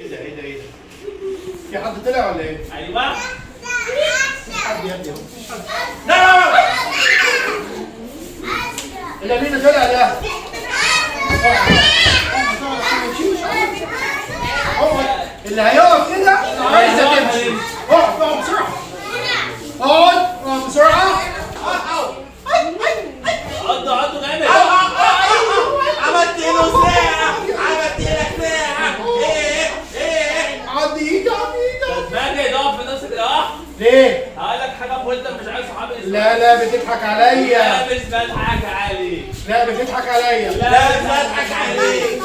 ايه ده ايه ده ايه ده؟ في حد طلع ولا ايه؟ ايوه حد يا ابني. لا اللي مين طلع ده؟ اللي هيقف كده عايزه تمشي. اقف اقف بسرعه. اقعد اقف بسرعه. عضوا جامد. عملت له ساعة، عملت لك ساعة. ايه عدي ايدي عدي ايدي. ماجد اقف في نفسك اه. ليه؟ هقول لك حاجه وانت مش عايز صحابي لا لا بتضحك عليا. لا مش بضحك عليك. لا بتضحك عليا. لا مش بضحك عليك.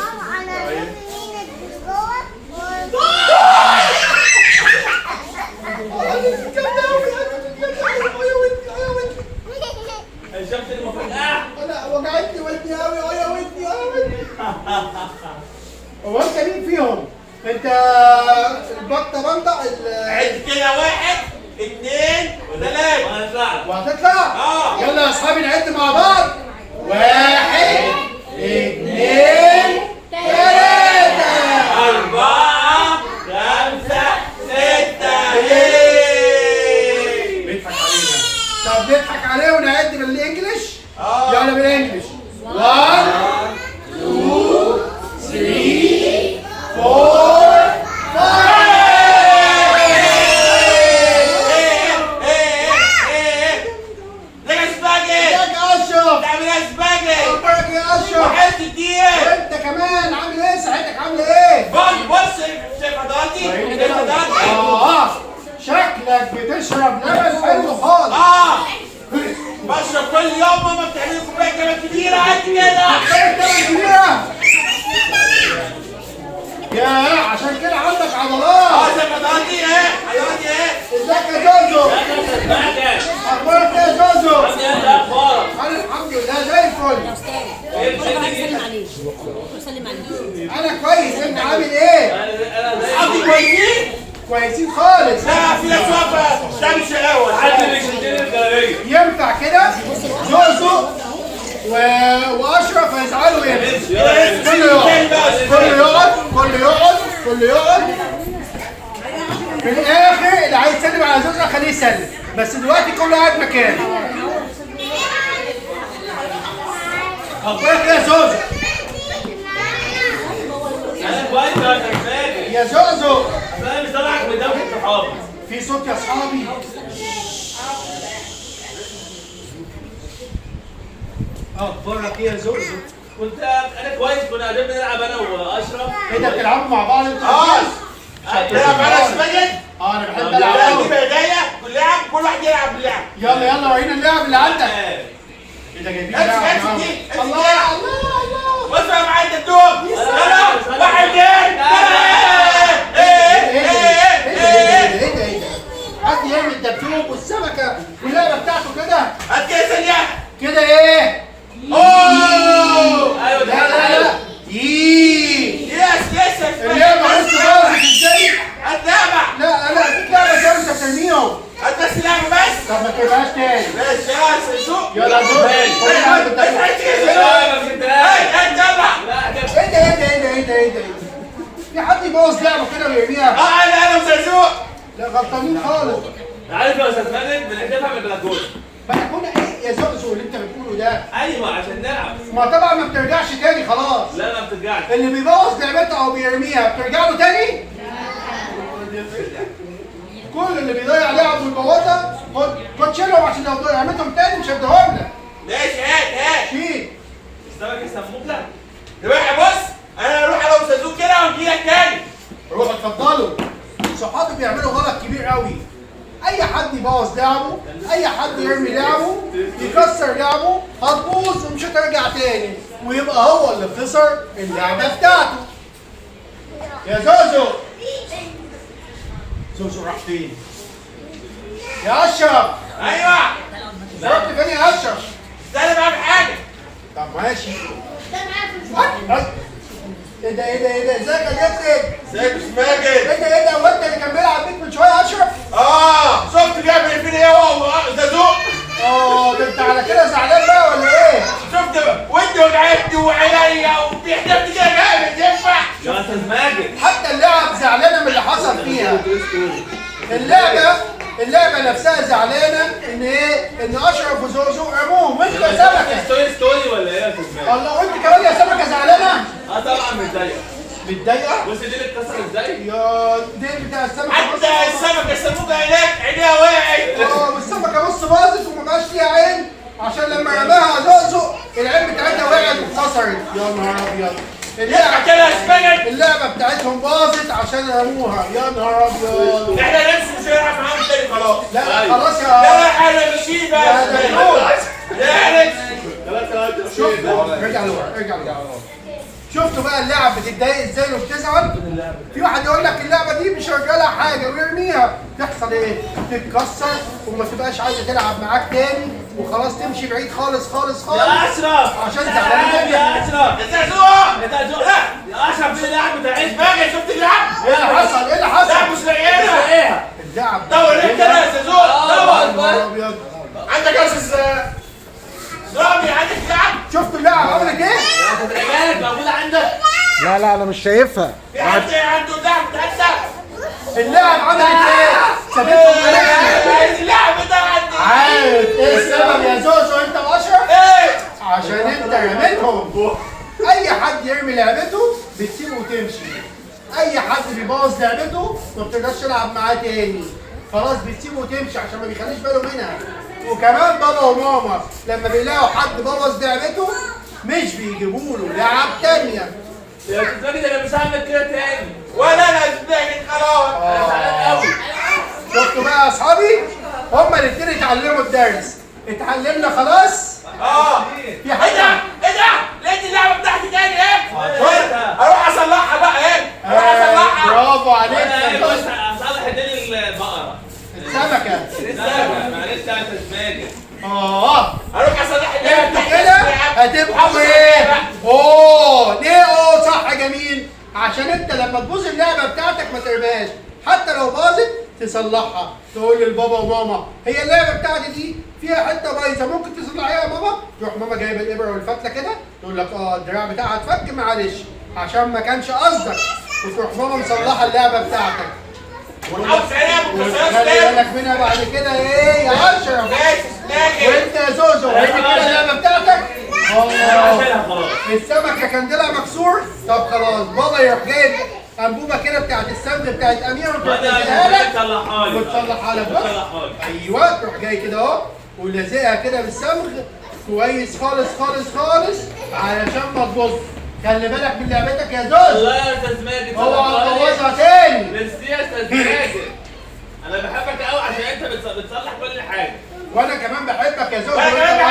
شفت المفاجاه؟ لا وجعتني ودني قوي يا ودني يا ودني. هو انت مين فيهم؟ انت البطه بنطق عد كده 1 2 3 وهنطلع لك. وهتطلع؟ اه. يلا يا اصحابي نعد مع بعض. 1 2 3. 4 5 6. بيضحك علينا. طب نضحك عليه ونعد بالانجلش؟ اه. يلا بالانجلش. 1 2 3 4 5. ازيك يا اشرف؟ اخبارك يا اشرف؟ وانت كمان عامل ايه؟ صحتك عامله ايه؟ شكلك بتشرب لبن حلو خالص. بشرب كل يوم. ماما بتعمل كوبايه كمان كبيره قد كده. ايه لبن كبيره؟ يا عشان كده عندك عضلات. شفداتي ايه؟ ازيك يا زوزو؟ ماجد اخبارك ايه يا زوزو؟ عامل ايه ده اخبارك؟ انا الحمد لله زي الفل. سلم عليه سلم عليه. انا كويس. انت عامل ايه؟ انا زي اصحابي كويسين؟ كويسين خالص. لا في ناس واقفه ده مش الاول. حد اللي يشدني الجلابيه. ينفع كده؟ زوزو واشرف هيزعلوا هنا. كله يقعد. في الاخر اللي عايز يسلم على زوزو خليه يسلم، بس دلوقتي كله قاعد مكانه. اخبارك ايه يا زوزو؟ انا كويس يا ماجد. يا زوزو انا مش طالعك من دوله صحابي. في صوت يا اصحابي. اخبارك ايه يا زوزو؟ انا كويس. كنا قاعدين بنلعب انا واشرف. ايه ده بتلعبوا مع بعض انتوا؟ تلعب على سباجت؟ انا بحب العب لا دي قوي. بدايه كل واحد يلعب لعب. يلا ورينا اللعب اللي عندك. ايه ده جايبين لعب امسك النهارده؟ دي. الله. بص يا معايا الدبدوب. يلا 1 2 ايه ده؟ حد يعمل دبدوب والسمكه واللعبه بتاعته كده؟ هات كده ثانيه. كده ايه؟ ايوه ده لا يس اللعبه لسه باظت ازاي؟ هات لعبه. لا في لعبه زي انت بترميهم. هات بس لعبه بس. طب ما تجيبهاش تاني. ماشي يا صندوق. يلا دور. ايه ده؟ في حد يبوظ لعبه كده ويرميها؟ انا وزازوق. لا غلطانين خالص. عارف يا استاذ ماجد بنحذفها من البلكونه. بلكونه ايه يا زوزو اللي انت بتقوله ده؟ ايوه عشان نلعب. ما طبعا ما بترجعش تاني خلاص. لا ما بترجعش. اللي بيبوظ لعبته او بيرميها بترجع له تاني؟ كل اللي بيضيع لعب ويبوظها خد شيلهم عشان لو رميتهم تاني مش هديهم لك. ماشي هات. شيل. السمك السموك لا. دلوقتي بص انا هروح انا وزازوق كده وهجي لك تاني. روح اتفضلوا. صحابي بيعملوا غلط كبير قوي. اي حد يبوظ لعبه، اي حد يرمي لعبه، يكسر لعبه، هتبوظ ومش هترجع تاني، ويبقى هو اللي خسر اللعبه بتاعته. يا زوزو راح فين؟ يا اشرف. ايوه. رحت فين يا اشرف؟ استنى بعمل حاجه. طب ماشي. ايه ده ازيك يا جدك؟ ازيك يا استاذ ماجد؟ ايه ده هو انت اللي كان بيلعب بيك من شويه يا اشرف؟ شفت بيعمل فين ايه هو وزازوق؟ ده انت على كده زعلان بقى ولا ايه؟ شفت ودي وجعتني وعينيا وبيحدفني كده جامد. ينفع؟ يا استاذ ماجد حتى اللعب زعلان. اللعبه نفسها زعلانه ان ايه؟ ان اشرف وزوزو عموم وانت يا سمكه. ستوري ولا ايه يا استاذ؟ الله، وانت كمان يا سمكه زعلانه؟ طبعا متضايقه. متضايقه؟ بص دي اللي اتكسر ازاي؟ يا دي بتاع السمكه. حتى السمكه السموكه هناك عينيها وقعت. والسمكه بص باظت وما بقاش ليها عين عشان لما رماها زقزق العين بتاعتها وقعت واتكسرت. يا نهار ابيض. اللعبه بتاعتهم باظت عشان رموها. يا نهار ابيض. احنا نمشي مش هنلعب معاهم تاني خلاص. لا خلاص يا لا احنا ماشيين بقى. لا ارجع لورا ارجع لورا. شفتوا بقى اللعب بتتضايق ازاي وبتزعل؟ في واحد يقول لك اللعبه دي مش شغاله حاجه ويرميها، تحصل ايه؟ تتكسر وما تبقاش عايزه تلعب معاك تاني وخلاص تمشي بعيد خالص خالص خالص. يا اشرف عشان زعلان يا اشرف الزقزوق يا اشرف فين اللعب بتاعتنا؟ باجي شفت اللعب؟ ايه اللي حصل؟ ايه اللي حصل؟ لا مش لاقيينها. ايه؟ اللعب دور انت يا زقزوق يا دور. نهار ابيض. عندك اساس رامي عندك لعب؟ شفتوا اللعب عملت ايه؟ تدريبات موجوده عندك؟ لا انا مش شايفها. في حد عنده لعب تهدى؟ اللعب عملت ايه؟ سابتهم عايز اللعب ده عندي. عارف ايه السبب يا زوزو انت واشرف؟ ايه؟ عشان انت رميتهم. اي حد يرمي لعبته بتسيبه وتمشي. اي حد بيبوظ لعبته ما بتقدرش تلعب معاه تاني. خلاص بتسيبه وتمشي عشان ما بيخليش باله منها. وكمان بابا وماما لما بيلاقوا حد بوظ لعبته مش بيجيبوا له لعب تانية. يا استاذ ماجد انا مش هعمل كده تاني. ولا انا ازاي خلاص. انا زعلان قوي. شفتوا بقى يا اصحابي؟ هما الاثنين اتعلموا الدرس. اتعلمنا خلاص؟ في ايه حاجة؟ ده؟ ايه ده؟ لقيت اللعبه بتاعتي تاني ايه؟ اروح اصلحها بقى ايه؟ اروح اصلحها. برافو عليك انا يا بص زوزو. اصلح الدنيا البقره. السمكة. معلش يا استاذ ماجد. اروح اصلح انتوا اللعبه كده هتبقوا ايه؟ ليه صح جميل؟ عشان انت لما تبوظ اللعبه بتاعتك ما ترميهاش، حتى لو باظت تصلحها، تقول للبابا وماما هي اللعبه بتاعتي دي فيها حته بايظه ممكن تصلحيها يا بابا؟ تروح ماما جايبه الابره والفتله كده تقول لك الدراع بتاعها اتفك معلش عشان ما كانش قصدك، وتروح ماما مصلحه اللعبه بتاعتك. خلي بالك منها بعد كده ايه يا اشرف؟ وانت يا زوزو هي كده اللعبه بتاعتك؟ السمكه كان ديلها مكسور. طب خلاص بابا يروح جايب انبوبه كده بتاعت السمك بتاعت امير وتروح تديها لك وتصلحها لك. ايوه تروح جاي كده اهو ولازقها كده بالصمغ كويس خالص خالص خالص علشان ما تبوظ. خلي بالك من لعبتك يا زوز. الله يا استاذ ماجد. اوعى تبوظها تاني. ميرسي يا استاذ ماجد. انا بحبك قوي عشان انت بتصلح كل حاجه. وانا كمان بحبك يا زوز. انا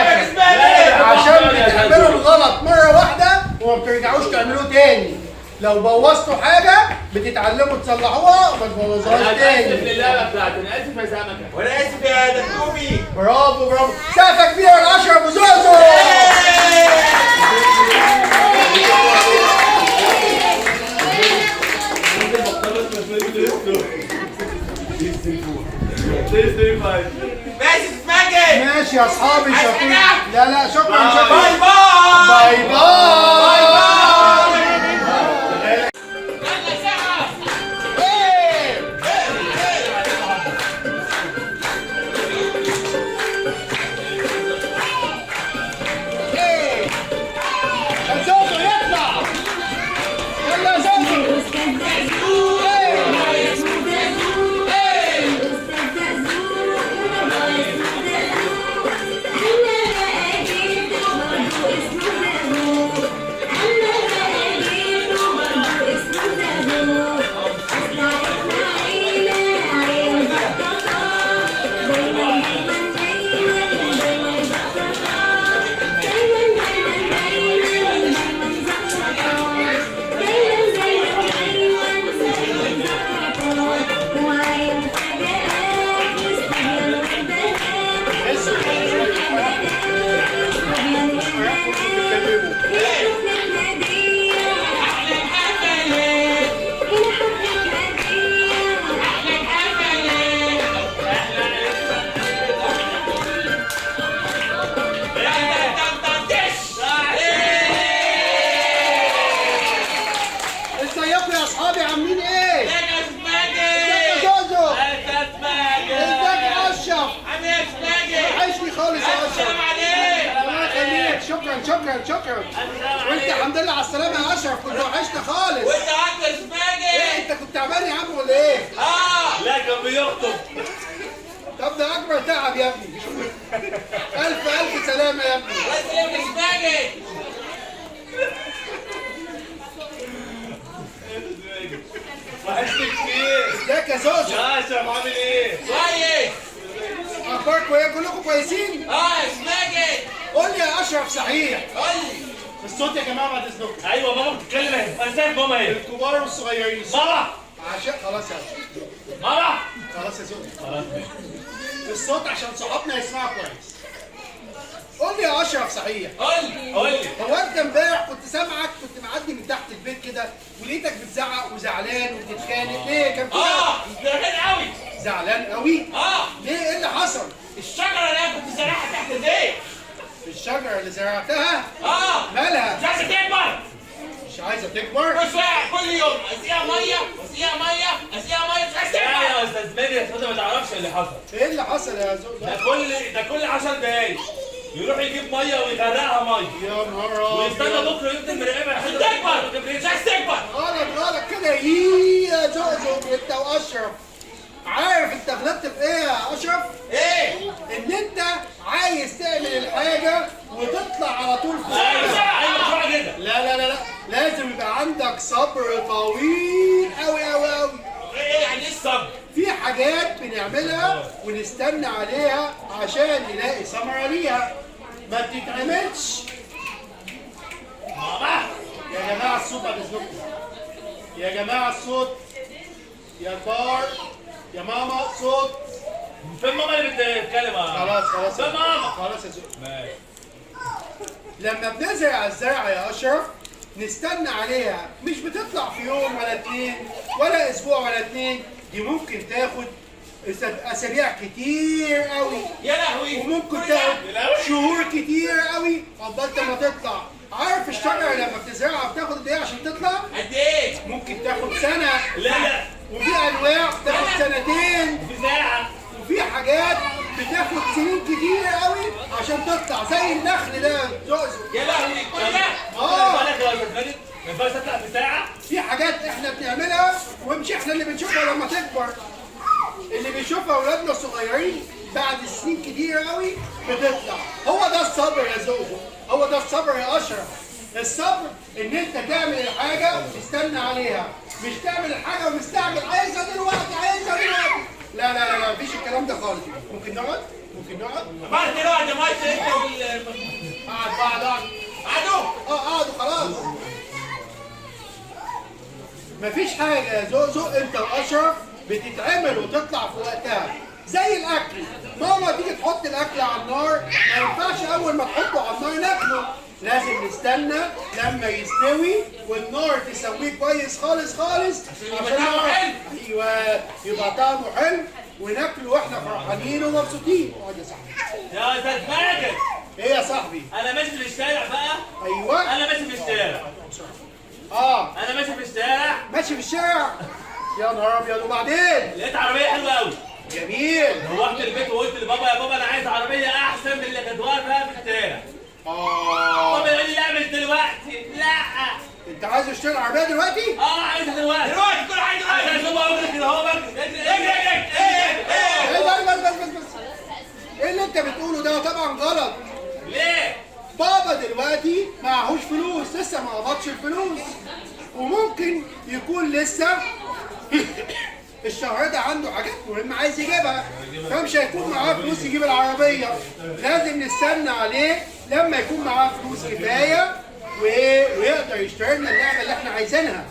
عشان بتعملوا الغلط مره واحده وما بترجعوش تعملوه تاني. لو بوظتوا حاجه بتتعلموا تصلحوها وما تبوظوهاش انا اسف تاني. للعبه بتاعتي، انا اسف يا سمكه. وانا اسف يا دكتومي. برافو برافو. سقفه كبيره لاشرف وزوزو. ماشي اسماجي. ماشي يا اصحابي شكرا. لا شكرا شكرا. باي باي. باي باي. شكرا. السلام وانت عليكم. الحمد لله على السلامه يا اشرف، كنت وحشنا خالص. وانت اكتر ايه سماجد. انت كنت تعبان يا عم ولا ايه؟ لا كان بيخطب. طب ده اكبر تعب يا ابني. الف سلامه يا ابني. الله يسلمك يا سماجد. وحشتك كتير. ازيك يا زوزو؟ يا اشرف عامل ايه؟ كويس. اخباركم ايه؟ كلكم كويسين؟ يا سماجد. قول لي يا اشرف صحيح، قول لي. الصوت يا جماعه بعد اذنكم، ايوه ماما بتتكلم اهي. انا شايف ماما اهي. الكبار والصغيرين. ماما عشان خلاص يا أشرف. ماما. خلاص يا زوزو، خلاص. الصوت عشان صحابنا يسمعوا كويس. قول لي يا اشرف صحيح، قول لي. قول لي. هو انت امبارح كنت سامعك كنت معدي من تحت البيت كده ولقيتك بتزعق وزعلان وبتتخانق، ليه؟ كان في زعلان قوي. زعلان قوي؟ ليه؟ ايه اللي حصل؟ الشجره اللي انا كنت زارعها تحت البيت. الشجره اللي زرعتها مالها؟ مش عايزه تكبر. مش عايزه تكبر؟ مش واقع كل يوم اسقيها ميه اسقيها ميه اسقيها ميه مش عايزه لا تكبر. يا استاذ مادي يا استاذ ما تعرفش اللي حصل. ايه اللي حصل يا زوزو؟ ده كل 10 دقايق يروح يجيب ميه ويغرقها ميه. يا نهار ويستنى ابيض. بكره يفضل مراقبها لحد ما تكبر مش عايز تكبر. غلط كده يا زوزو انت واشرف. عارف انت غلطت في ايه يا اشرف؟ ايه؟ ان انت عايز تعمل الحاجه وتطلع على طول في ايوه بسرعه كده. لا لازم يبقى عندك صبر طويل قوي. ايه يعني ايه الصبر؟ في حاجات بنعملها ونستنى عليها عشان نلاقي ثمرة ليها، ما بتتعملش. ماما. يا جماعة الصوت بعد اذنكم، يا جماعة الصوت، يا كبار، يا ماما صوت. فين ماما اللي بتتكلم؟ خلاص فين ماما؟ خلاص يا زوج. ماشي. لما بنزرع الزرع يا اشرف نستنى عليها، مش بتطلع في يوم ولا اتنين ولا اسبوع ولا اتنين، دي ممكن تاخد اسابيع كتير قوي، يا لهوي. وممكن تاخد شهور كتير قوي عقبال ما تطلع. عارف الشجره لما بتزرعها بتاخد قد ايه عشان تطلع؟ قد ايه؟ ممكن تاخد سنه، لا وفي انواع بتاخد سنتين، في ساعه. وفي حاجات بتاخد سنين كتير قوي عشان تطلع، زي النخل ده زقزق. يا لهوي كل ده. بالك يا استاذ ماجد ما ينفعش تطلع في ساعه. في حاجات احنا بنعملها ومش احنا اللي بنشوفها لما تكبر، اللي بيشوفها اولادنا الصغيرين بعد سنين كتير قوي بتطلع. هو ده الصبر يا زوزو، هو ده الصبر يا اشرف. الصبر ان انت تعمل الحاجه وتستنى عليها، مش تعمل الحاجه ومستعجل عايزها دلوقتي. لا مفيش الكلام ده خالص. ممكن نقعد؟ بعد دلوقتي ميه انت قعدوا قعدوا خلاص. مفيش حاجة يا زوزو انت واشرف بتتعمل وتطلع في وقتها، زي الاكل. ماما تيجي تحط الاكل على النار، ما ينفعش اول ما تحطه على النار ناكله، لازم نستنى لما يستوي والنار تسويه كويس خالص عشان نعرف ايوه يبقى طعمه حلو وناكله واحنا فرحانين ومبسوطين. اقعد يا صاحبي. يا استاذ ماجد. ايه يا صاحبي؟ انا ماشي في الشارع بقى. ايوه انا ماشي في الشارع. انا ماشي في الشارع. ماشي في الشارع. يا نهار ابيض. وبعدين لقيت عربيه حلوه قوي. جميل. روحت البيت وقلت لبابا يا بابا انا عايز عربيه احسن من اللي كانت واقفه في الشارع. بابا يقول لي لا مش دلوقتي. لا انت عايز تشتري عربيه دلوقتي؟ عايزها دلوقتي كل حاجه دلوقتي. عشان اشوف اقول كده اهو اجري. بس ايه اللي انت بتقوله ده؟ طبعا غلط. ليه؟ بابا دلوقتي معهوش فلوس، لسه ما قبضش الفلوس، وممكن يكون لسه الشهر ده عنده حاجات مهمة عايز يجيبها، فمش هيكون معاه فلوس يجيب العربية. لازم نستنى عليه لما يكون معاه فلوس كفاية ويقدر يشتري لنا اللعبة اللي احنا عايزينها،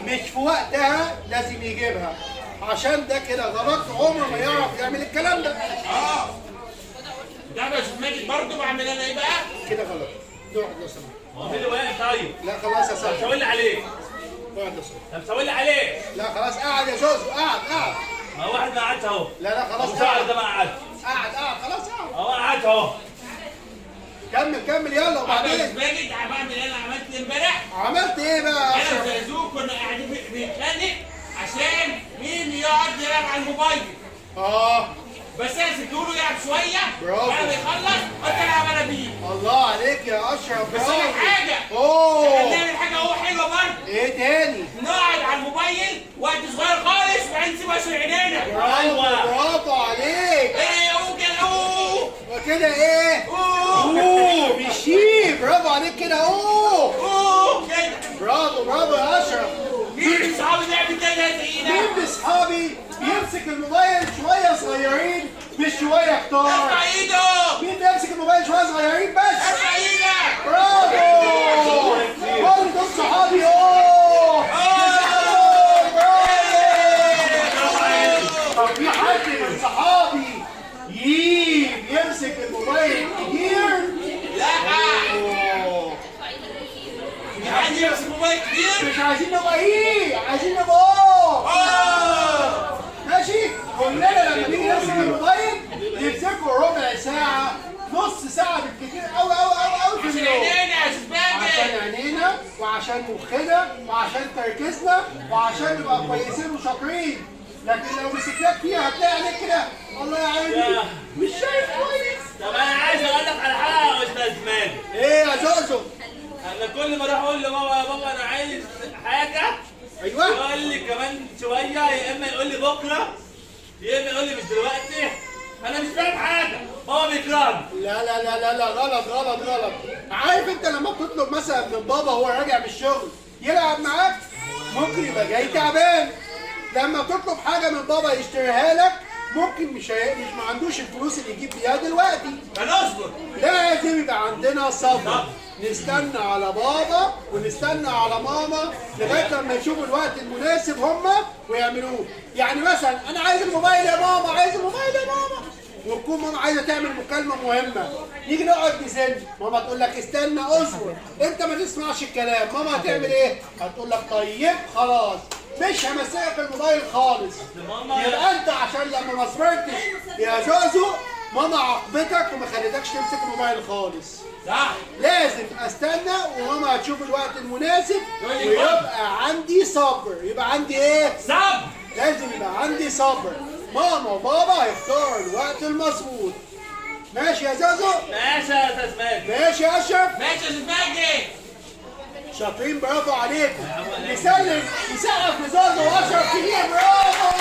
مش في وقتها لازم يجيبها، عشان ده كده غلط. عمره ما يعرف يعمل الكلام ده. ده مش ماجد برضه بعمل انا ايه بقى؟ كده غلط. اقعد لو سمحت. هو مين اللي واقف طيب؟ لا خلاص يا طب صاحبي. شاور لي عليه. اقعد لو سمحت. طب شاور لي عليه. لا خلاص قاعد يا زوزو. قاعد. ما هو واحد ما قعدش اهو. لا خلاص ابو شعر قاعد. ده ما قعدش. قاعد خلاص قاعد. هو قعدش اهو. كمل يلا. انا وبعدين مش ماجد بعمل اللي انا عملت امبارح. عملت ايه بقى يا انا اشرف؟ وزازوق كنا قاعدين بنتخانق عشان مين يقعد يلعب على الموبايل. بس انا سيبته له يلعب شويه. برافو. بعد ما يخلص قلت العب انا بيه. الله عليك يا اشرف. بس برافو. انا حاجه. اوه. نعمل حاجه هو حلوه برضه. ايه تاني؟ نقعد على الموبايل وقت صغير خالص وبعدين نسيب اشهر عينينا. برافو عليك. ايه قول كده اوه. وكده ايه؟ اوه بيشيب. برافو عليك كده. اوه كده. برافو يا اشرف. مين من صحابي بيعمل كده زينا؟ مين من اصحابي بيمسك الموبايل شويه صغيرين مش شويه كتار؟ ارفع ايده. مين بيمسك الموبايل شويه صغيرين بس؟ ارفع ايدك. برافو. كل دول صحابي. اوه طب في حد من صحابي يمسك الموبايل كتير؟ لا. أوه. مش عايز يمسك موبايل كتير. مش عايزين نبقى عايزين نبقى ماشي. كلنا لما نيجي نمسك الموبايل نمسكه ربع ساعة نص ساعة بالكتير أوي في عشان اليوم. عينينا يا شباب. عشان عينينا وعشان مخنا وعشان تركيزنا وعشان نبقى كويسين وشاطرين. لكن لو مسكناك فيها هتلاقي عليك كده الله يا عيني مش شايف كويس. طب انا عايز اقول لك على حاجه يا استاذ ماجد. ايه يا زوزو؟ انا كل ما اروح اقول لبابا يا بابا انا عايز حاجه، ايوه يقول لي كمان شويه، يا اما يقول لي بكره، يا اما يقول لي مش دلوقتي. انا مش فاهم حاجه، بابا بيكرهني. لا غلط. عارف انت لما بتطلب مثلا من بابا وهو راجع من الشغل يلعب معاك ممكن يبقى جاي تعبان. لما تطلب حاجه من بابا يشتريها لك ممكن مش ما عندوش الفلوس اللي يجيب بيها دلوقتي. هنصبر. لازم يبقى عندنا صبر. نستنى على بابا ونستنى على ماما لغايه لما يشوفوا الوقت المناسب هما ويعملوه. يعني مثلا انا عايز الموبايل يا ماما، عايز الموبايل يا ماما، وتكون ماما عايزه تعمل مكالمه مهمه، نيجي نقعد نزن، ماما تقول لك استنى اصبر، انت ما تسمعش الكلام، ماما هتعمل ايه؟ هتقول لك طيب خلاص مش همسكك الموبايل خالص. يبقى انت عشان لما ما صبرتش يا زوزو ماما عاقبتك وما خلتكش تمسك الموبايل خالص. صح. لازم استنى وماما هتشوف الوقت المناسب ويبقى عندي صبر. يبقى عندي ايه؟ صبر. لازم يبقى عندي صبر. ماما وبابا هيختاروا الوقت المظبوط. ماشي يا زوزو؟ ماشي يا استاذ ماجد. ماشي يا اشرف؟ ماشي يا استاذ ماجد. شاطرين برافو عليكم. نسقف لزوزو واشرف كتير برافو.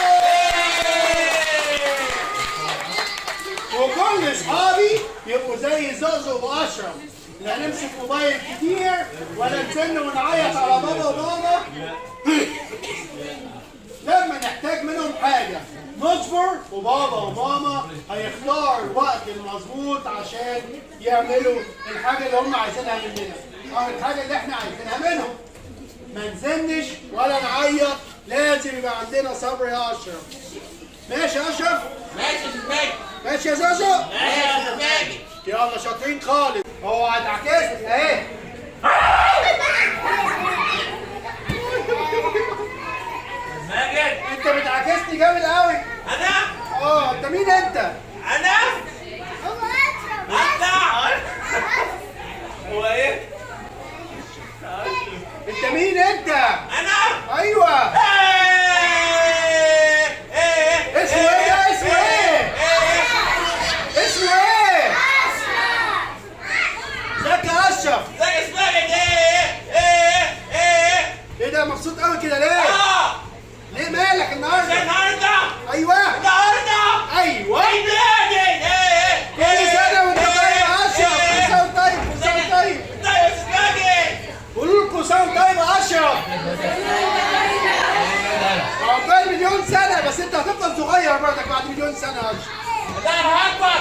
وكل اصحابي يبقوا زي زوزو واشرف، لا نمسك موبايل كتير ولا نزن ونعيط على بابا وماما. لما نحتاج منهم حاجه نصبر وبابا وماما هيختار الوقت المظبوط عشان يعملوا الحاجه اللي هم عايزينها مننا او الحاجه اللي احنا عايزينها منهم. ما نزنش ولا نعيط، لازم يبقى عندنا صبر يا اشرف. ماشي يا اشرف؟ ماشي يا استاذ ماجد. ماشي يا زوزو؟ ماشي يا استاذ ماجد. يلا شاطرين خالص. هو هتعكسني اهي. ماجد انت بتعكسني جامد قوي. انا؟ انت مين انت؟ انا؟ اطلع. هو ايه؟ انت مين انت؟ انا؟ ايوه. اسمه ايه ده؟ اسمه ايه؟ اسمه ايه؟ ازيك يا اشرف؟ ازيك يا استاذ ماجد؟ ايه ده مبسوط قوي كده ليه؟ ليه مالك النهارده؟ النهارده؟ ايوه النهارده؟ ايوه عيد ميلادي. كل سنه وانت طيب يا اشرف. كل سنه وانت طيب. كل سنه وانت طيب. طيب يا استاذ ماجد. قولوا لكم سنه وانت طيب يا اشرف. عقبال مليون سنه، بس انت هتفضل صغير برضك بعد مليون سنه يا اشرف. الله اكبر.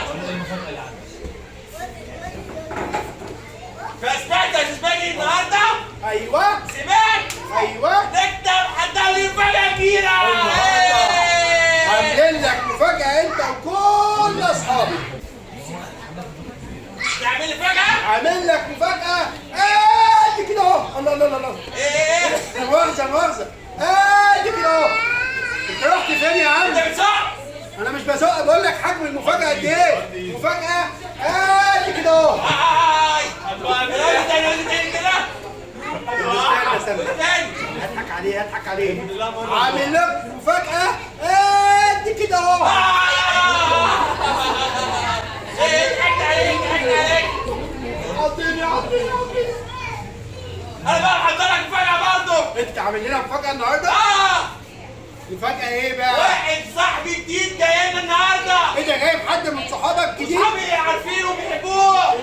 فسمعت يا استاذ ماجد النهارده؟ ايوه سمعت؟ ايوه. نكتب حتى لي مفاجأة كبيرة. عاملين لك مفاجأة انت وكل اصحابي. تعمل لي مفاجأة؟ عامل لك مفاجأة قد كده اهو. الله ايه؟ مؤاخذة قد كده اهو. انت رحت فين يا عم؟ انت بتزق؟ انا مش بزق، بقول لك حجم المفاجأة قد ايه؟ مفاجأة قد كده اهو. تاني كده. استنى تاني. هضحك عليه. عامل لك مفاجأة قد كده اهو. انت عامل لنا مفاجأة النهارده؟ مفاجأة ايه بقى؟ واحد صاحبي جديد جاي لنا النهارده. ايه ده جايب حد من صحابك جديد؟ صحابي عارفينه وبيحبوه.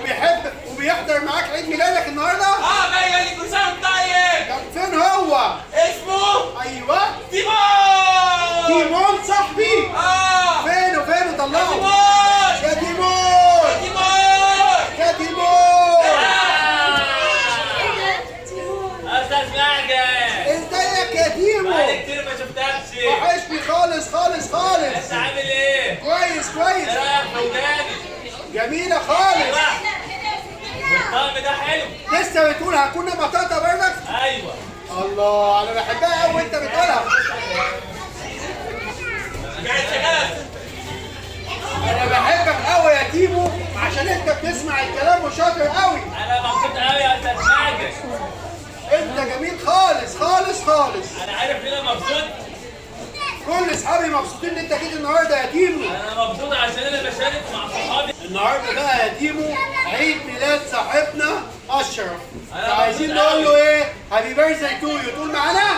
وبيحضر معاك عيد ميلادك النهارده؟ جاي لي كل سنه وانت طيب. طب فين هو؟ اسمه ايوه تيمون. تيمون صاحبي؟ فين طلعه؟ تيمون يا تيمون تيمون يا تيمون استاذ ماجد ازيك يا تيمون؟ بقالي كتير ما شفتكش. وحشني خالص خالص خالص. انت عامل ايه؟ كويس ايه كويس رايك في وداني؟ جميلة خالص. والطقم ده حلو. لسه بتقول هكون بطاطا بردك؟ ايوه. الله انا بحبها قوي وانت بتقولها. قاعد شغال. انا بحبك قوي يا تيمو عشان انت بتسمع الكلام وشاطر قوي. انا مبسوط قوي يا استاذ ماجد. انت جميل خالص خالص خالص. انا عارف ليه انا مبسوط؟ كل اصحابي مبسوطين ان انت جيت النهارده يا تيمو. انا مبسوط عشان انا بشارك مع صحابي. النهارده بقى يا تيمو عيد ميلاد صاحبنا اشرف. أنا عايزين مبسوط نقول له ايه؟ هابي بيرثداي تو يو. تقول معانا؟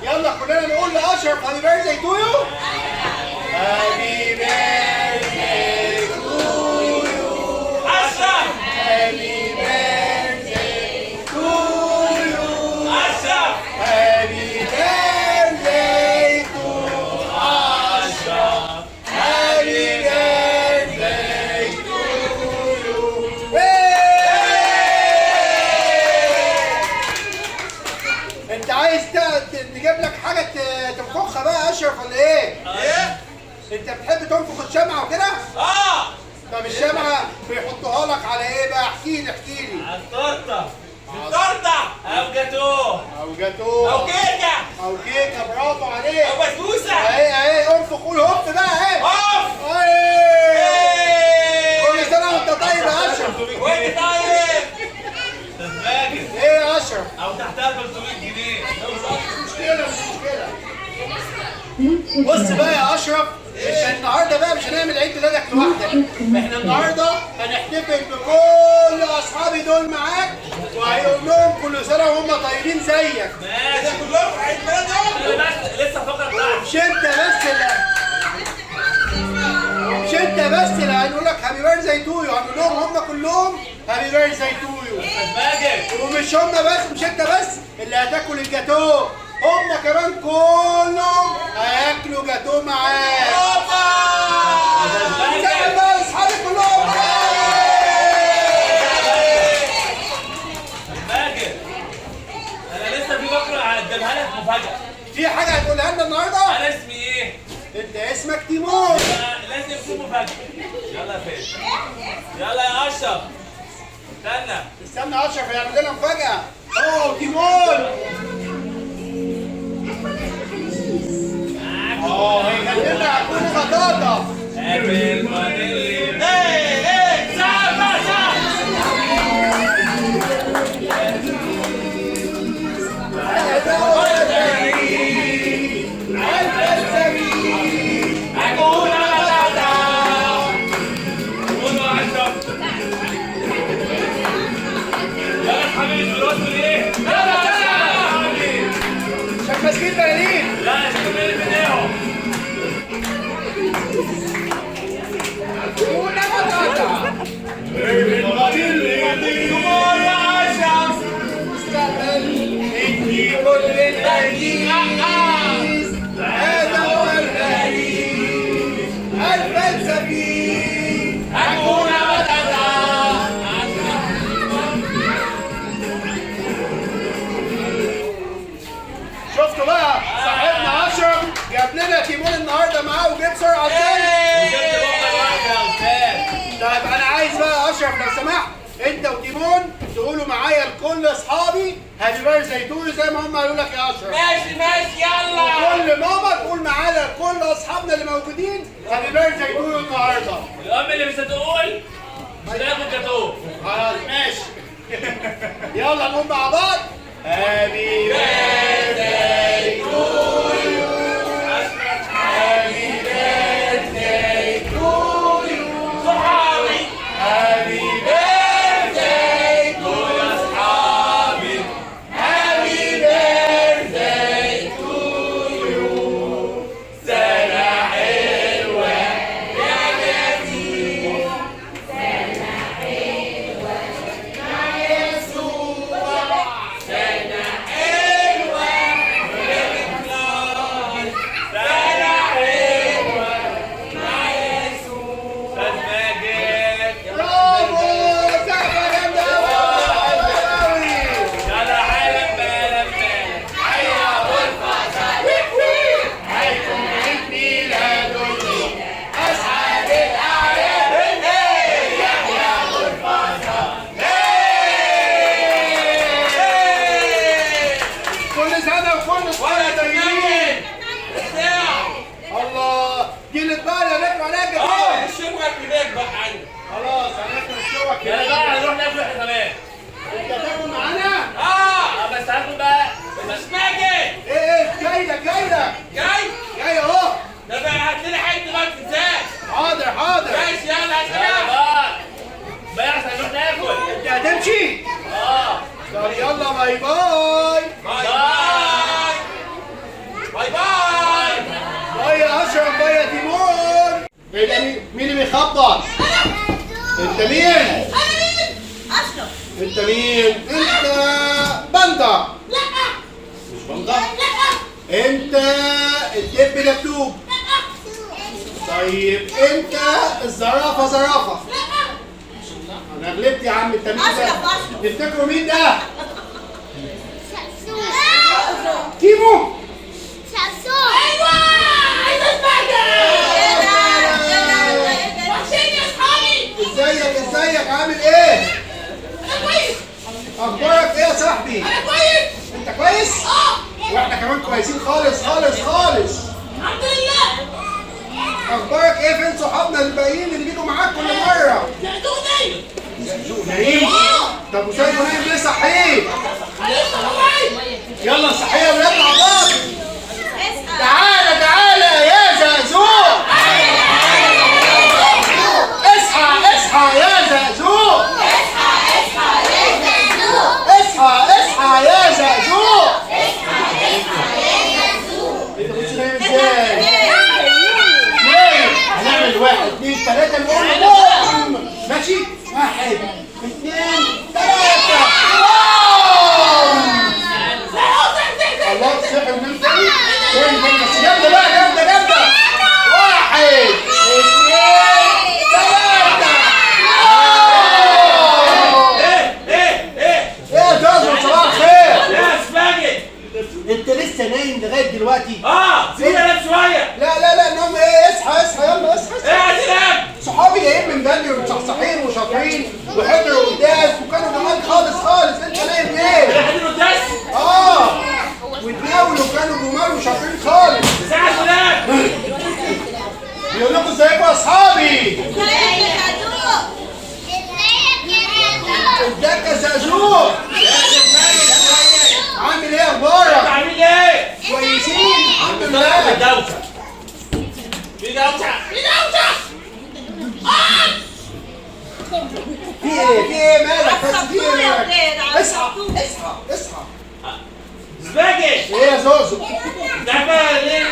يلا كلنا نقول لاشرف هابي بيرثداي تو يو. هابي بيرثداي تو يو. اشرف هابي بيرثداي تو يو. اشرف هابي بيرثداي تو اشرف. هابي بيرثداي تو يو. انت عايز نجيب لك حاجه تنفخها بقى يا اشرف ولا ايه؟ ايه؟ انت بتحب تنفخ الشمعة وكده؟ طب الشمعة بيحطوها لك على ايه بقى؟ احكي لي على التورته. التورته او جاتوه. او جاتوه او كيكه او كيكة. برافو عليك. او بسبوسه. اهي انفخ قول هوب بقى اهي. اوف. كل سنة وانت طيب يا اشرف. وانت طيب. استاذ ماجد. ايه يا اشرف؟ او تحتها 300 جنيه. مش مشكلة. بص بقى يا اشرف انت النهارده بقى مش هنعمل عيد ميلادك لوحدك. احنا النهارده هنحتفل بكل اصحابي دول معاك وهيقول لهم كل سنه وهم طيبين زيك. ماشي. كلهم عيد ميلادهم. انا بس لسه الفقره بتاعتي. مش انت بس اللي هنقول لك هابي بيرثداي تو يو. هنقول لهم هم كلهم هابي بيرثداي تو يو. استاذ ماجد. ومش هم بس مش انت بس اللي هتاكل الجاتوه. هم كمان كلهم هياكلوا جاتوه معاك. ساعد بقى اصحابي كلهم. ماجد. انا لسه في فقره هقدمها لك مفاجاه. في حاجه هتقولها لنا النهارده؟ انا اسمي ايه؟ انت اسمك تيمون. لازم يكون مفاجاه. يلا يا فين. يلا يا اشرف. استنى اشرف هيعمل لنا مفاجاه. تيمون. هيغني لنا عكون بطاطا. قابل فانيلي. ماسكين بلالين. لا شوف مين بداهم. عكون بطاطا. ادي كل التركيز. هذا هو الغريب الفلسفي. عكون بطاطا. شفتوا بقى صاحبنا اشرف جاب لنا تيمون النهارده معاه وجاب سرعه ازاي؟ وجبت بقى واحده يا استاذ. طيب انا عايز بقى اشرف لو سمحت انت وتيمون تقولوا معايا لكل اصحابي هابي بيرثداي تو يو زي ما هم قالوا لك يا اشرف. ماشي يلا. كل ماما تقول معانا لكل اصحابنا اللي موجودين هابي بيرثداي تو يو النهارده. الام اللي مش هتقول مش هتاخد جاتوه. خلاص ماشي. يلا نقول مع بعض هابي بيرثداي تو يو. هابي بيرثداي تو يو. صحابي. هابي بيرثداي تو يا اصحابي. هابي بيرثداي باي باي. باي باي باي. باي يا اشرف، باي يا تيمور. مين اللي بيخبط؟ انت مين؟ اشرف. انت مين؟ انت باندا. لا. مش باندا؟ لا. انت الدب دبدوب. طيب انت الزرافه زرافه. انا غلبت يا عم. انت مين ده؟ اشرف. تفتكروا مين ده؟ كيمو. ايوه عايز اسمعك. وحشني يا اصحابي. ازيك عامل ايه؟ انا كويس. اخبارك ايه يا صاحبي؟ انا كويس. انت كويس؟ واحنا كمان كويسين خالص خالص خالص. الحمد لله. اخبارك ايه؟ فين صحابنا الباقيين اللي بيجوا معاك كل مره؟ زقزوق نايم؟ طب وسيد نايم ليه؟ صحيه. يلا صحيه يا ولاد مع بعض. تعالى يا زقزوق. اصحى يا زقزوق. اصحى يا زقزوق. انت بص نايم ازاي؟ نايم. هنعمل 1 2 3 نقول بوم. ماشي؟ 1 2 3 بوم. الله صحي ونام تاني؟ تاني بس جامدة بقى، جامدة. 1 2 3 ايه يا جازر؟ صباح الخير. يا سباجي. انت لسه نايم لغاية دلوقتي؟ سيبنا نام شويه. لا نوم ايه؟ اصحى يلا اصحى. ايه عايز انام؟ صحابي جايين من بدري ومصحصحين وشاطرين وحضروا قداس وكانوا جمال خالص. انت نايم ليه؟ رايحين القداس؟ واتناولوا كانوا جمال وشاطرين خالص. ساعة انام. بيقول لكم ازيكم يا اصحابي؟ ازيك يا زقزوق؟ عامل ايه اخبارك؟ عاملين ايه؟ كويسين الحمد لله. دوشه. في دوشه. في ايه مالك بس؟ في ايه مالك؟ اصحى. سباجي. ايه يا زوزو؟ انت عارفه ليه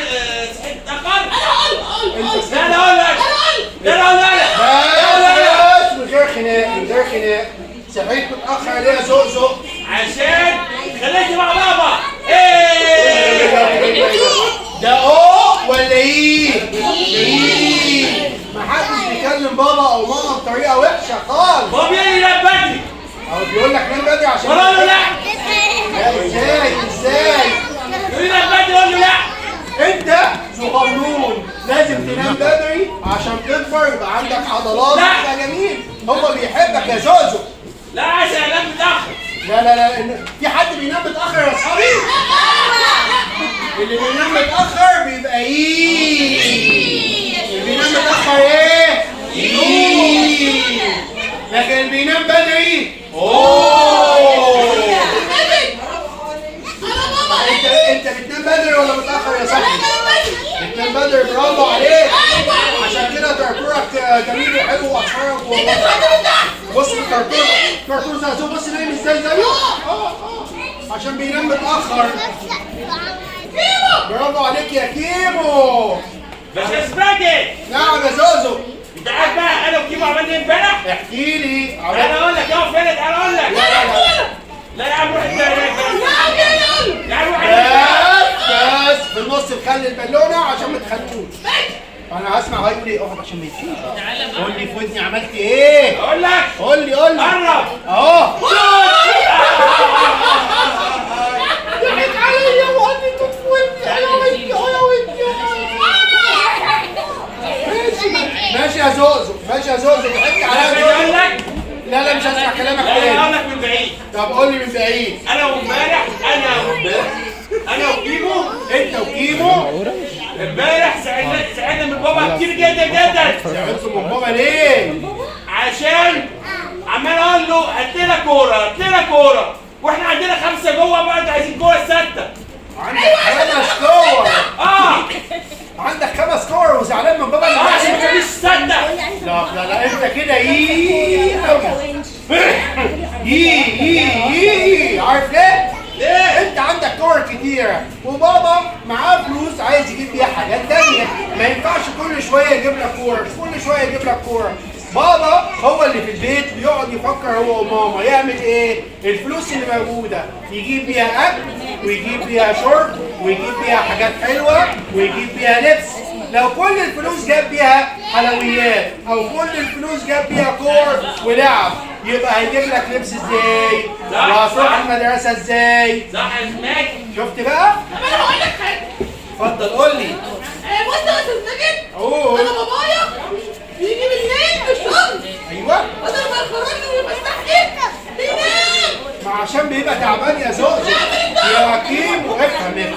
صحيت متاخر؟ انت لا انا اقول لك. بس من غير خناق. صحيت متاخر ليه يا زوزو؟ عشان خليكي مع بابا. ايه ده ولا ايه؟ محدش بيكلم بابا او ماما بطريقه وحشه خالص. هو بيقول لي بدري. هو بيقول لك نام بدري عشان قول له لا. ازاي؟ يقول لك بدري قول له لا. انت صغنون لازم تنام بدري عشان تكبر يبقى عندك عضلات. لا. يبقى جميل. هو بيحبك يا زوزو. لا عشان انام متاخر. لا في حد بينام متاخر يا اصحابي؟ اللي بينام متاخر بيبقى اللي بينام متاخر ايه؟ لكن اللي بينام بدري انت بتنام بدري ولا متاخر يا صاحبي؟ بتنام بدري. برافو عليك. عشان كده تركورك جميل وحلو واحمرك بص الكرتون زقزوق. بص نايم ازاي زيه؟ عشان بينام متاخر. برافو عليك يا كيمو. بس يا سباجي. نعم يا زوزو. انت عارف بقى انا وكيمو عملنا ايه امبارح؟ احكي لي. انا اقول لك اقف هنا. تعالى اقول لك. لا يا عم روح انت هناك. يا عم روح بس في النص نخلي البالونه عشان ما تخلوش. انا هسمع هيقول ايه. اقعد عشان ما يتفيش. قول لي في ودني عملت ايه؟ اقول لك. قول لي قرب. اهو. ضحك عليا وقال لي توت في ودني. يا ودني. ماشي يا زوزو. ضحكت عليا. اقول لك. لا مش هسمع كلامك لا تاني. اقول لك من بعيد. طب قول لي من بعيد. انا وكيمو. انت وكيمو امبارح ساعدنا من بابا كتير جدا. زعلتوا من بابا ليه؟ عشان عمال اقول له هات لنا كوره واحنا عندنا 5 جوه بقى. انتوا عايزين كوره 6. عندك 5 كور. عندك 5 كور وزعلان من بابا اللي عشان ما تخليش 6. لا انت كده قوي. عارف ليه؟ الحاجات تانية. ما ينفعش كل شويه يجيب لك كوره، كل شويه يجيب لك كوره. بابا هو اللي في البيت بيقعد يفكر هو وماما يعمل ايه؟ الفلوس اللي موجوده يجيب بيها اكل ويجيب بيها شرب ويجيب بيها حاجات حلوه ويجيب بيها لبس. لو كل الفلوس جاب بيها حلويات او كل الفلوس جاب بيها كور ولعب يبقى هيجيب لك لبس ازاي؟ وهتروح المدرسه ازاي؟ صح يا ماجد. شفت بقى؟ طب انا هقول لك حاجه. اتفضل قول لي. بص يا استاذ ماجد، قول. انا بابايا بيجي بالليل من الشغل، ايوه. بدل ما يخرجني ويفسحني بينام. ما عشان بيبقى تعبان يا زوزو يا كيمو. افهم.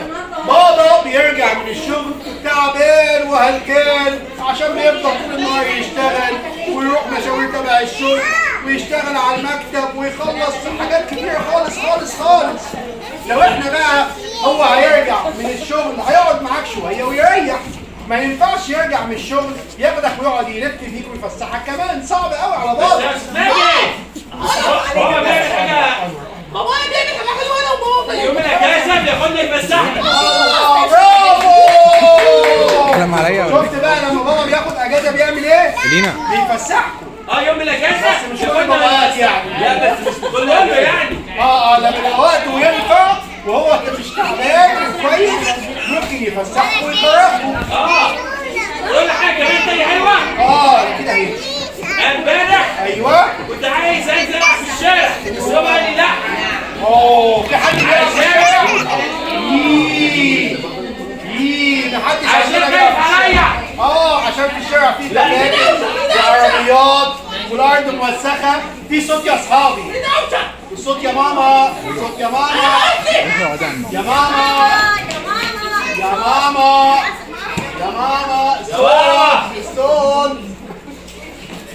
بابا بيرجع من الشغل تعبان وهلكان عشان بيفضل طول النهار يشتغل ويروح مشاوير تبع الشغل ويشتغل على المكتب ويخلص حاجات كتير خالص خالص خالص. لو احنا بقى هو هيرجع من الشغل هيقعد معاك شويه ويريح. ما ينفعش يرجع من الشغل ياخدك ويقعد يلف بيك ويفسحك كمان. صعب قوي على بابا. يا استاذ ماجد. بابا بيعمل حاجه. بابايا بيعمل حاجه حلوه انا وبابا. يوم الاجازه بياخدنا يفسحنا. برافو. كلام عليا ولا شفت بقى لما بابا بياخد اجازه بيعمل ايه؟ لينا بيفسحكم. يوم الاجازه بس مش كل الأوقات يعني. لا بس مش كل يوم يعني. لما الوقت وينفع وهو مش تعبان كويس ممكن يفسحكم ويخرجكم. كل حاجه كمان تاني حلوه. ده كده هي. امبارح ايوه. كنت عايز انزل العب في الشارع بس هو قال لي لا. في حد بيلعب في الشارع؟ محدش عشان عندنا خايف بيلعب في الشارع. عليا. عشان في الشارع في تكاتك وعربيات والارض موسخه. في صوت يا اصحابي. الصوت يا ماما. صوت يا ماما. يا ماما. يا ماما. يا ماما. الصوت.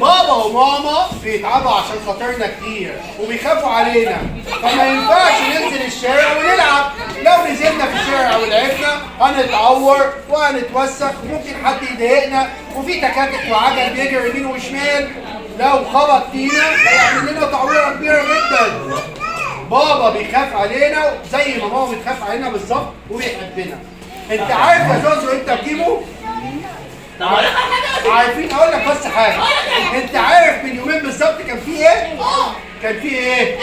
بابا وماما بيتعبوا عشان خاطرنا كتير وبيخافوا علينا فما ينفعش ننزل الشارع ونلعب. لو نزلنا في الشارع ولعبنا هنتعور وهنتوسخ وممكن حد يضايقنا وفي تكاتك وعجل بيجري يمين وشمال لو خبط فينا هيعمل لنا تعويره كبيره جدا. بابا بيخاف علينا زي ما ماما بتخاف علينا بالظبط وبيحبنا. انت عارف يا زوزو انت بتجيبه؟ عارفين اقول لك بس حاجه. انت عارف من يومين بالظبط كان في ايه؟ كان في ايه؟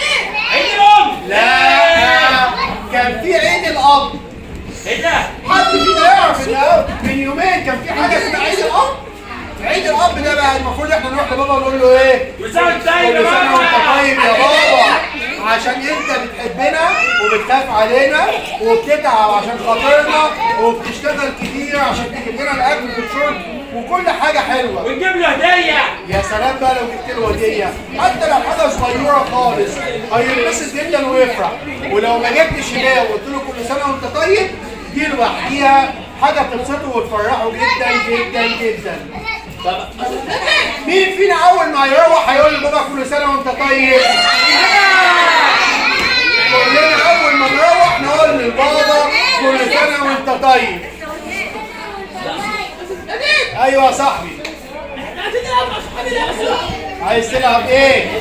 عيد الام. لا كان في عيد الاب. ايه ده؟ حد فينا يعرف ان من يومين كان في حاجه اسمها عيد الاب؟ عيد الاب ده بقى المفروض احنا نروح لبابا ونقول له ايه؟ كل سنه وانت طيب يا كل سنه وانت بابا. طيب يا بابا عشان انت بتحبنا وبتخاف علينا وبتتعب عشان خاطرنا وبتشتغل كتير عشان تجيب لنا الاكل والشرب وكل حاجه حلوه. ونجيب له هديه. يا سلام بقى لو جبت له هديه حتى لو حاجه صغيره خالص هينبسط جدا ويفرح. ولو ما جبتش هديه وقلت له كل سنه وانت طيب دي لوحديها حاجه تبسطه وتفرحه جدا جدا جدا. مين فينا اول ما يروح هيقول لبابا كل سنه وانت طيب؟ كلنا اول ما نروح نقول للبابا كل سنه وانت طيب. ايوه يا صاحبي. عايزين نلعب مع صحابي لعبه. عايز تلعب ايه؟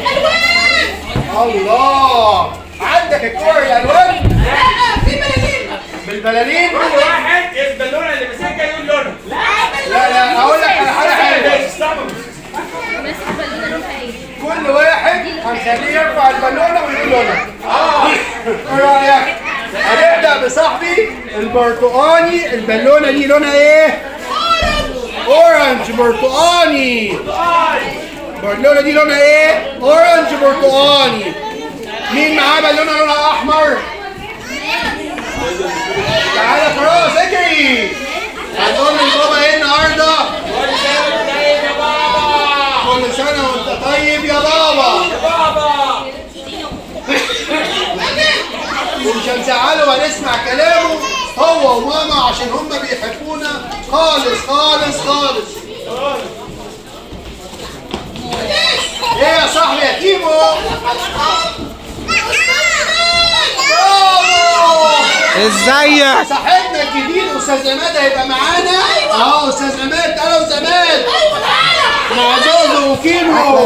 الله. عندك الكور الالوان؟ لا في بلالين. بالبلالين؟ كل واحد البالونه اللي ماسكها يقول لونه. لا اقول لك على حاجه حلوه. كل واحد هنخليه يرفع البالونه ويقول لونه. ايه رايك؟ هنبدا بصاحبي البرتقاني. البالونه دي لونها ايه؟ اورنج برتقاني. البالونه دي لونها ايه؟ اورنج برتقاني. مين معاه بالونه لونها احمر؟ تعالى فراس اجري. هنقول لبابا ايه النهارده؟ كل سنه وانت طيب يا بابا. ومش هنزعله وهنسمع كلامه هو وماما عشان هما بيحبونا خالص خالص خالص. ايه يا صاحبي يا كيمو؟ ازيك؟ صاحبنا الجديد استاذ عماد هيبقى معانا. استاذ عماد. تعالوا يا استاذ عماد. مع زوزو وكيمو.